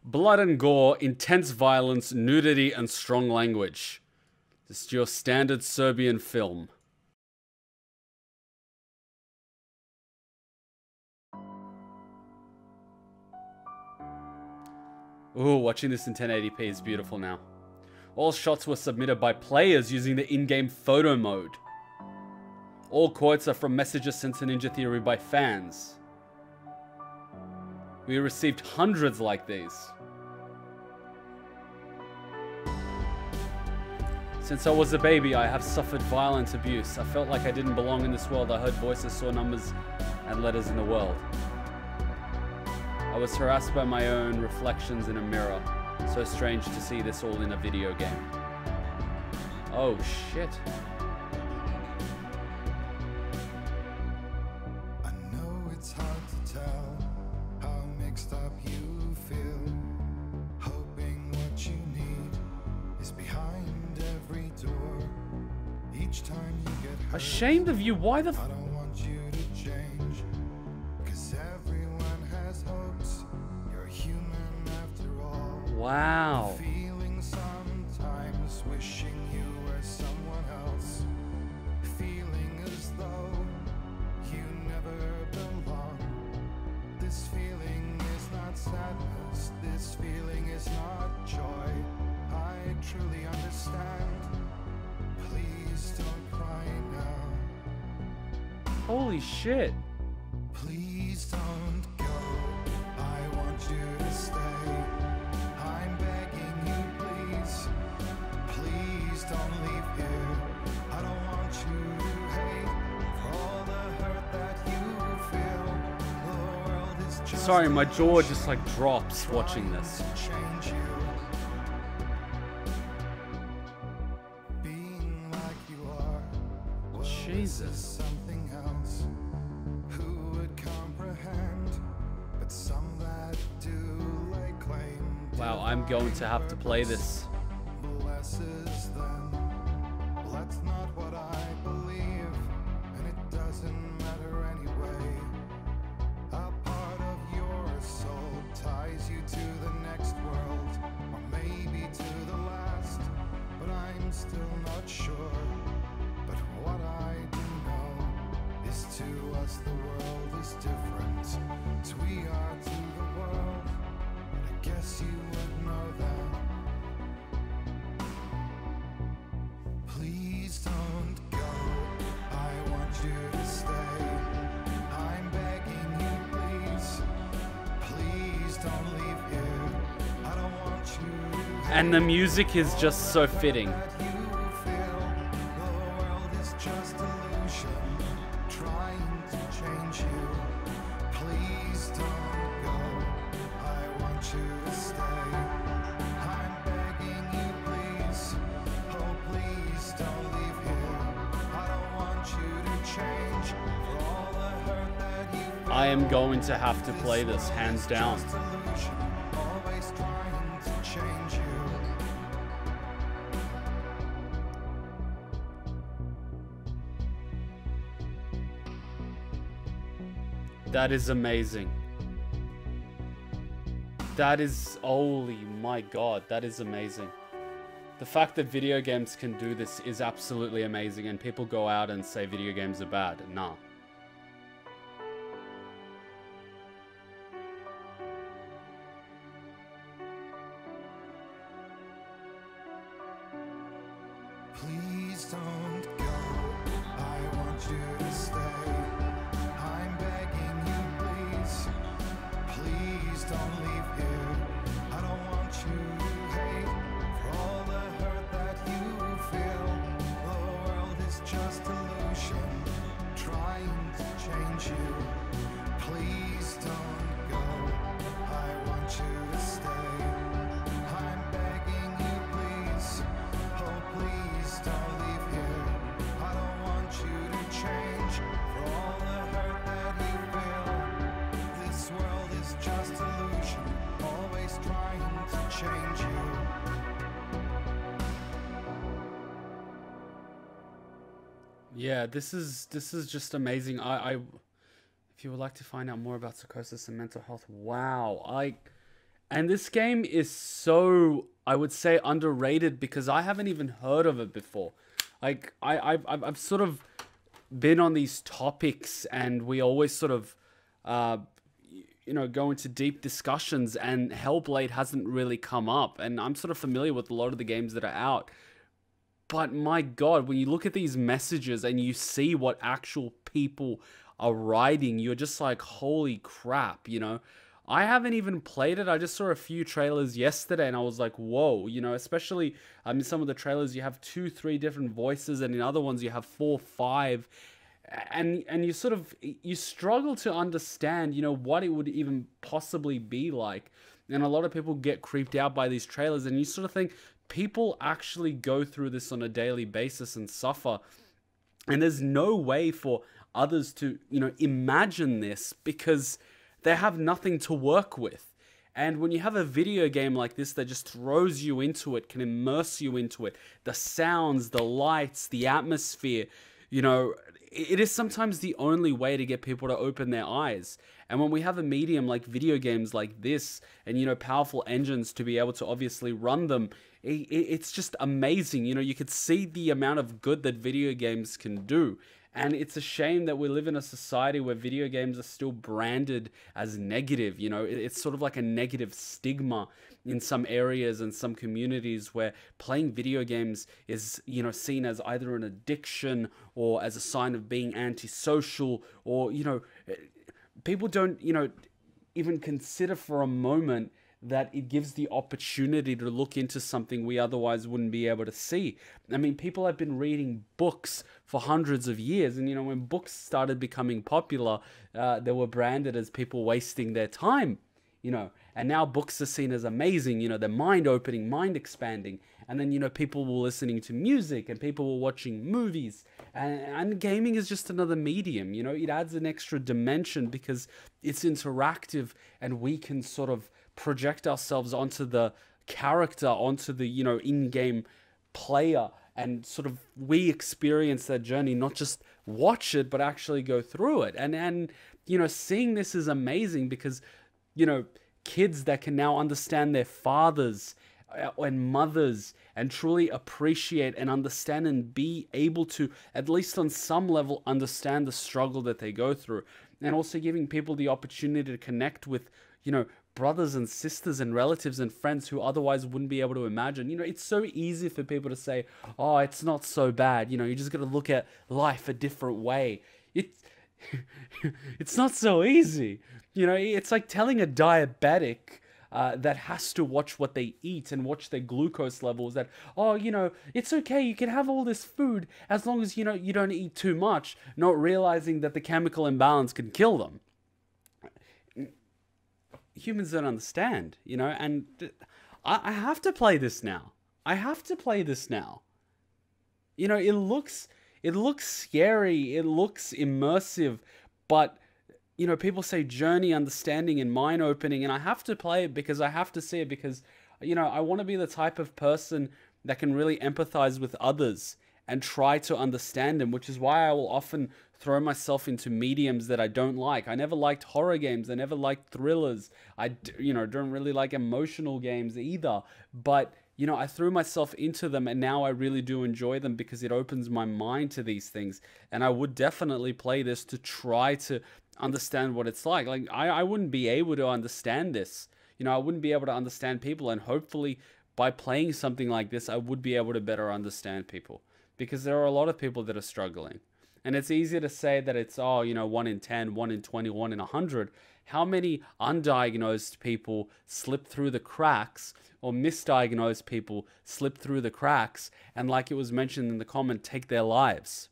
Blood and gore, intense violence, nudity, and strong language. This is your standard Serbian film. Ooh, watching this in 1080p is beautiful now. All shots were submitted by players using the in-game photo mode. All quotes are from messages sent to Ninja Theory by fans. We received hundreds like these. Since I was a baby, I have suffered violent abuse. I felt like I didn't belong in this world. I heard voices, saw numbers and letters in the world. I was harassed by my own reflections in a mirror. So strange to see this all in a video game. Oh shit. I know it's hard to tell how mixed up you feel. Hoping what you need is behind every door. Each time you get hurt, ashamed of you, why the I don't want you to change. Cause everyone has hopes. You're human after all. wow. Feeling sometimes wishing you were someone else. Feeling as though you never belong. This feeling is not sadness. This feeling is not joy. I truly understand. Please don't cry now. Holy shit. Please don't go. I want you to stay. I'm begging you, please. Please don't leave here. I don't want you to hate for all the hurt that you feel. The world is just Sorry, my jaw just like drops watching this. change you. Being like you are. Well, Jesus. something else. Who would comprehend? But some that do lay claim. Wow, I'm going to have to play this. Blesses them. Well, that's not what I believe, and it doesn't matter anyway. A part of your soul ties you to the next world, or maybe to the last, but I'm still not sure. But what I do know is to us the world is different, as we are to the world. But I guess you would know that. Please don't go. I want you to stay. I'm begging you, please. Please don't leave here. I don't want you to And the music is just so fitting. that you feel. The world is just illusion, trying to change you. Please don't go. I want you to stay. I'm begging you, please. Oh, please don't leave here. I don't want you to change for all the hurt that you feel. I am going to have to play this, hands down. Just illusion, always trying to change you. That is amazing. That is, holy my god, that is amazing. The fact that video games can do this is absolutely amazing, and people go out and say video games are bad. Nah. Please don't go. I want you to stay. I'm begging you, please. Please don't leave here. I don't want you to hate for all the hurt that you feel. The world is just illusion, trying to change you. Please don't go. I want you to stay. I'm begging you, please. Oh, please don't leave here. I don't want you to change for all the hurt that you feel. This world is just illusion, always trying to change you. Yeah, this is just amazing. If you would like to find out more about psychosis and mental health, wow, And this game is so, I would say, underrated because I haven't even heard of it before. Like, I've sort of been on these topics and we always sort of, go into deep discussions, and Hellblade hasn't really come up. And I'm sort of familiar with a lot of the games that are out. But my God, when you look at these messages and you see what actual people are writing, you're just like, holy crap, I haven't even played it. I just saw a few trailers yesterday and I was like, whoa, especially in some of the trailers you have 2-3 different voices, and in other ones you have 4-5. And you struggle to understand, what it would even possibly be like. And a lot of people get creeped out by these trailers, and you sort of think people actually go through this on a daily basis and suffer. And there's no way for others to, imagine this because they have nothing to work with. And when you have a video game like this that just throws you into it, can immerse you into it, the sounds, the lights, the atmosphere, it is sometimes the only way to get people to open their eyes. And when we have a medium like video games like this, and powerful engines to be able to obviously run them, it's just amazing. You could see the amount of good that video games can do. And it's a shame that we live in a society where video games are still branded as negative. It's sort of like a negative stigma in some areas and some communities where playing video games is, seen as either an addiction or as a sign of being antisocial, or, people don't, even consider for a moment that it gives the opportunity to look into something we otherwise wouldn't be able to see. I mean, people have been reading books for hundreds of years, and when books started becoming popular, they were branded as people wasting their time, and now books are seen as amazing, they're mind-opening, mind-expanding, and then, people were listening to music, and people were watching movies, and gaming is just another medium, it adds an extra dimension because it's interactive, and we can sort of project ourselves onto the character, onto the, in-game player, and sort of we experience that journey, not just watch it, but actually go through it. And seeing this is amazing because, kids that can now understand their fathers and mothers and truly appreciate and understand and be able to, at least on some level, understand the struggle that they go through. And also giving people the opportunity to connect with, brothers and sisters and relatives and friends who otherwise wouldn't be able to imagine. It's so easy for people to say, oh, it's not so bad. You just got to look at life a different way. It's not so easy. It's like telling a diabetic that has to watch what they eat and watch their glucose levels that, oh, it's okay, you can have all this food as long as, you don't eat too much, not realizing that the chemical imbalance can kill them. Humans don't understand, and I have to play this now. It looks scary, it looks immersive, but people say journey, understanding, and mind opening, and I have to play it because I have to see it because I want to be the type of person that can really empathize with others and try to understand them, which is why I will often throw myself into mediums that I don't like. I never liked horror games. I never liked thrillers. I don't really like emotional games either. But, I threw myself into them, and now I really do enjoy them because it opens my mind to these things. And I would definitely play this to try to understand what it's like. Like, I wouldn't be able to understand this. I wouldn't be able to understand people. And hopefully, by playing something like this, I would be able to better understand people. Because there are a lot of people that are struggling. And it's easier to say that it's, 1 in 10, 1 in 20, 1 in 100. How many undiagnosed people slip through the cracks, or misdiagnosed people slip through the cracks, and like it was mentioned in the comment, take their lives?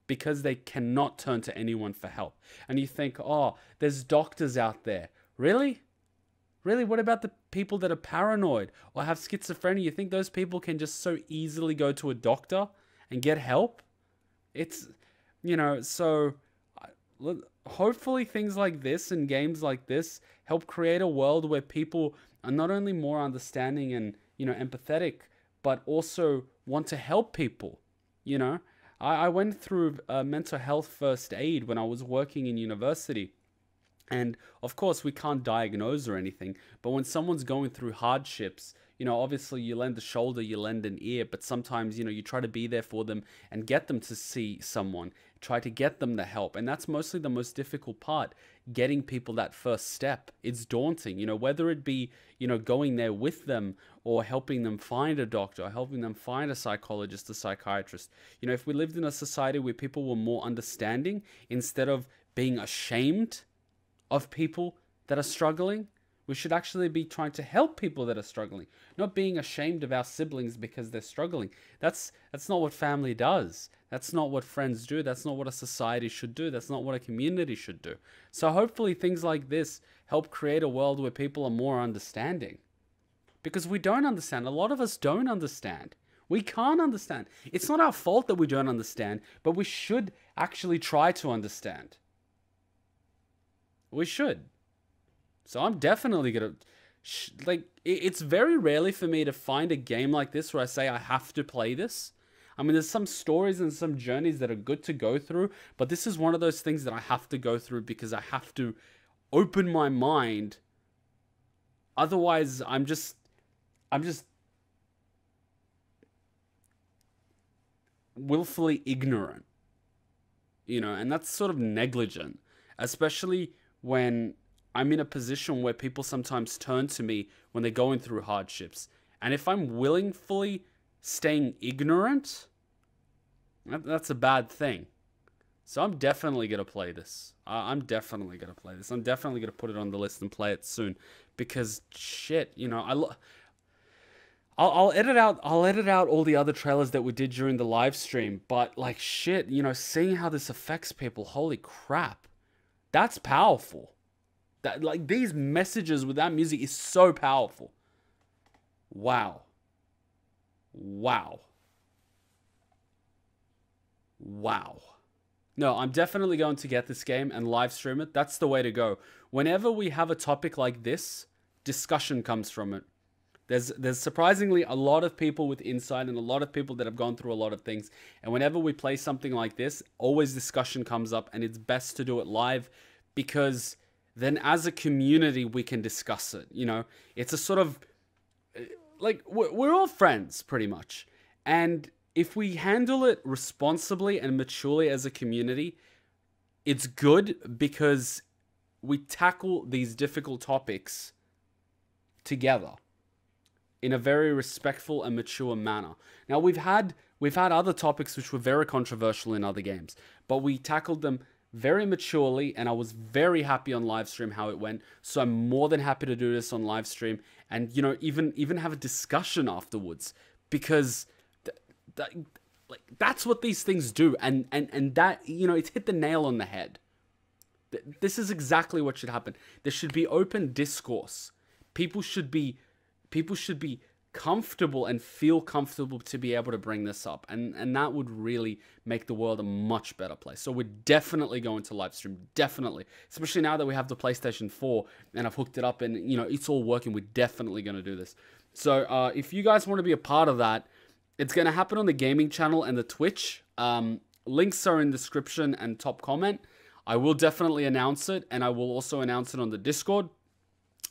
Because they cannot turn to anyone for help. And you think, oh, there's doctors out there. Really? Really, what about the people that are paranoid or have schizophrenia? You think those people can just so easily go to a doctor and get help? It's, so hopefully things like this and games like this help create a world where people are not only more understanding and, empathetic, but also want to help people. I went through mental health first aid when I was working in university. And of course, we can't diagnose or anything, but when someone's going through hardships, you know, obviously you lend a shoulder, you lend an ear, but sometimes, you know, you try to be there for them and get them to see someone, try to get them the help. And that's mostly the most difficult part, getting people that first step. It's daunting, you know, whether it be, you know, going there with them or helping them find a doctor or helping them find a psychologist, a psychiatrist. You know, if we lived in a society where people were more understanding instead of being ashamed of people that are struggling, we should actually be trying to help people that are struggling, not being ashamed of our siblings because they're struggling. That's not what family does. That's not what friends do. That's not what a society should do. That's not what a community should do. So hopefully things like this help create a world where people are more understanding. Because we don't understand. A lot of us don't understand. We can't understand. It's not our fault that we don't understand, but we should actually try to understand. We should. So I'm definitely gonna, it's very rarely for me to find a game like this where I say I have to play this. I mean, there's some stories and some journeys that are good to go through, but this is one of those things that I have to go through because I have to open my mind. Otherwise, I'm just willfully ignorant, you know, and that's sort of negligent, especially when I'm in a position where people sometimes turn to me when they're going through hardships. And if I'm willingly staying ignorant, that's a bad thing. So I'm definitely going to play this. I'm definitely going to play this. I'm definitely going to put it on the list and play it soon. Because, shit, you know, I'll edit out all the other trailers that we did during the live stream. But, like, shit, you know, seeing how this affects people, holy crap. That's powerful. That, like, these messages with that music is so powerful. Wow. Wow. Wow. No, I'm definitely going to get this game and live stream it. That's the way to go. Whenever we have a topic like this, discussion comes from it. There's surprisingly a lot of people with insight and a lot of people that have gone through a lot of things. And whenever we play something like this, always discussion comes up, and it's best to do it live because then as a community, we can discuss it. You know, it's a sort of, like, we're all friends pretty much. And if we handle it responsibly and maturely as a community, it's good because we tackle these difficult topics together in a very respectful and mature manner. Now, we've had other topics which were very controversial in other games, but we tackled them very maturely, and I was very happy on live stream how it went. So I'm more than happy to do this on live stream, and, you know, even have a discussion afterwards, because like, that's what these things do, and that, you know, it's hit the nail on the head. This is exactly what should happen. There should be open discourse. People should be comfortable and feel comfortable to be able to bring this up, and that would really make the world a much better place. So we're definitely going to live stream, definitely, especially now that we have the PlayStation 4 and I've hooked it up and, you know, it's all working. We're definitely going to do this. So if you guys want to be a part of that, it's going to happen on the gaming channel and the Twitch. Links are in the description and top comment. I will definitely announce it, and I will also announce it on the Discord.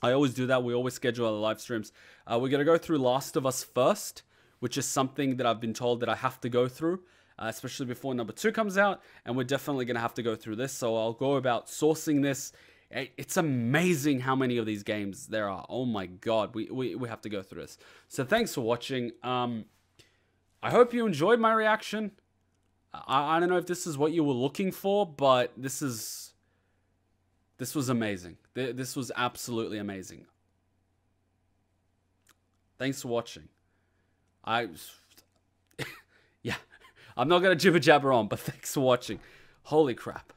I always do that. We always schedule our live streams. We're going to go through Last of Us first, which is something that I've been told that I have to go through, especially before number 2 comes out, and we're definitely going to have to go through this. So I'll go about sourcing this. It's amazing how many of these games there are. Oh my god, we have to go through this. So thanks for watching. I hope you enjoyed my reaction. I don't know if this is what you were looking for, but this was amazing. This was absolutely amazing. Thanks for watching. Yeah, I'm not going to jibber jabber on, but thanks for watching. Holy crap.